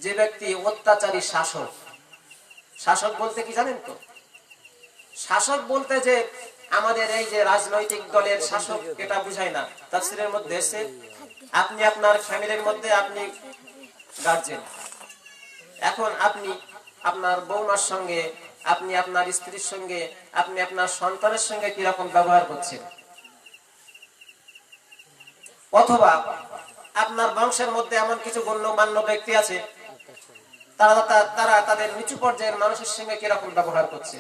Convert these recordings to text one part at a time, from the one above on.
যে ব্যক্তি অত্যাচারী শাসক, শাসক বলতে কি জানেন তো? শাসক বলতে যে আমাদের এই যে রাজনৈতিক দলের শাসক এটা বুঝায় না। তাফসীরের মধ্যে এসে আপনি আপনার ফ্যামিলির মধ্যে আপনি গার্জেন, এখন আপনি আপনার বৌমার সঙ্গে, আপনি আপনার স্ত্রীর সঙ্গে, আপনি আপনার সন্তানের সঙ্গে কিরকম ব্যবহার করছেন, অথবা আপনার বংশের মধ্যে এমন কিছু গণ্যমান্য ব্যক্তি আছে তারা তাদের নিচু পর্যায়ের মানুষের সঙ্গে কিরকম ব্যবহার করছে।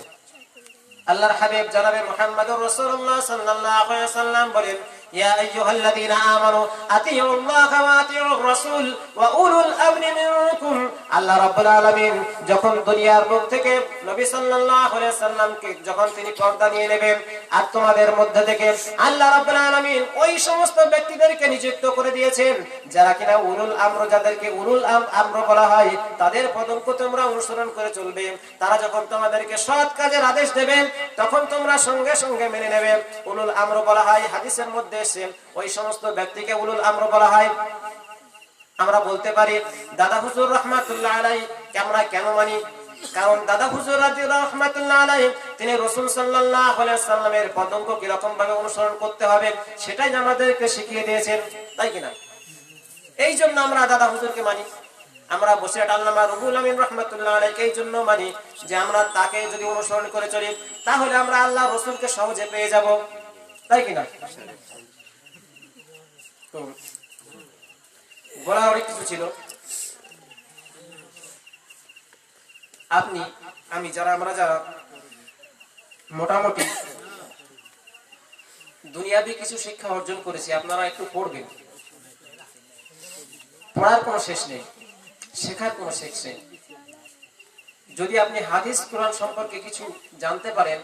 আল্লাহর হাবিব জনাবে মুহাম্মদুর রাসূলুল্লাহ সাল্লাল্লাহু আলাইহি ওয়াসাল্লাম বলেন, ইয়া আইয়ুহাল্লাযীনা আমানু আতিউল্লাহা ওয়া আতিউর রাসূল ওয়া উলুল আমরি মিনকুম। আল্লাহ রাব্বুল আলামিন যখন দুনিয়ার বুক থেকে নবী সাল্লাল্লাহু আলাইহি ওয়াসাল্লামকে যখন তিনি পর্দা নিয়ে নেবেন, আর তোমাদের মধ্যে থেকে আল্লাহ রাব্বুল আলামিন ওই সমস্ত ব্যক্তিদেরকে নিযুক্ত করে দিয়েছেন যারা কিনা উলুল আমর, যাদেরকে উলুল আমর বলা হয়, তাদের পদঙ্ক তোমরা অনুসরণ করে চলবে। তারা যখন তোমাদেরকে সৎ কাজের আদেশ দেবেন তখন তোমরা সঙ্গে সঙ্গে মেনে নেবে। উলুল আমর বলা হয়, হাদিসের মধ্যে এসে ওই সমস্ত ব্যক্তিকে উলুল আমর বলা হয়। আমরা বলতে পারি দাদা হুজুর রাহমাতুল্লাহ আলাইহি আমরা কেন মানি? কারণ দাদা হুজুর রাহমাতুল্লাহ আলাইহি তিনি রাসূল সাল্লাল্লাহু আলাইহি ওয়াসাল্লামের পদঙ্ক কি রকম ভাবে অনুসরণ করতে হবে সেটাই আমাদেরকে শিখিয়ে দিয়েছেন, তাই কিনা? এই জন্য আমরা দাদা হুজুরকে মানি। আমরা বসিরহাট আল্লামা রুহুল আমিন রাহমাতুল্লাহ আলাইহি এই জন্য মানি যে আমরা তাকে যদি অনুসরণ করে চলি তাহলে আমরা আল্লাহ রাসূলকে সহজে পেয়ে যাব, তাই কিনা? তো বলা অনেক কিছু ছিল। আপনি আমি আমরা যারা মোটামুটি দুনিয়াবি কিছু শিক্ষা অর্জন করেছি, আপনারা একটু পড়বেন। পড়ার কোনো শেষ নেই, শেখার কোনো শেষ নেই। যদি আপনি হাদিস কোরআন সম্পর্কে কিছু জানতে পারেন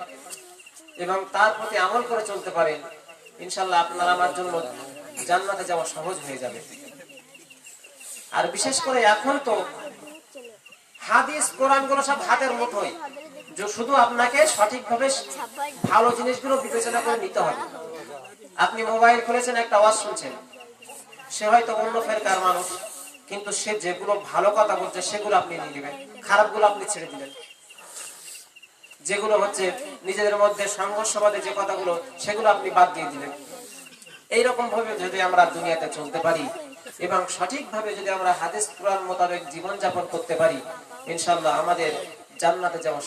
এবং তার প্রতি আমল করে চলতে পারেন, ইনশাআল্লাহ আপনার আমার জন্য জান্নাতে যাওয়া সহজ হয়ে যাবে। আর বিশেষ করে এখন তো হাদিস কোরআন গুলো সব হাতের মুঠোয়, যে শুধু আপনাকে সঠিকভাবে ভালো জিনিসগুলো বিবেচনা করে নিতে হবে। আপনি মোবাইল খুলেছেন, একটা ওয়াজ শুনছেন, সে হয়তো অন্য ফেরকার মানুষ, কিন্তু সে যেগুলো ভালো কথা বলছে সেগুলো আপনি নিয়ে নেবেন, খারাপগুলো আপনি ছেড়ে দিলেন। যেগুলো হচ্ছে নিজেদের মধ্যে সংঘর্ষবাদী যে কথাগুলো সেগুলো আপনি বাদ দিয়ে দিলেন। এইরকম ভাবে যদি আমরা দুনিয়াতে চলতে পারি এবং সঠিকভাবে যদি আমরা হাদিস কোরআন মোতাবেক জীবনযাপন করতে পারি, ইনশাআল্লাহ আমাদের জান্নাতে যাওয়া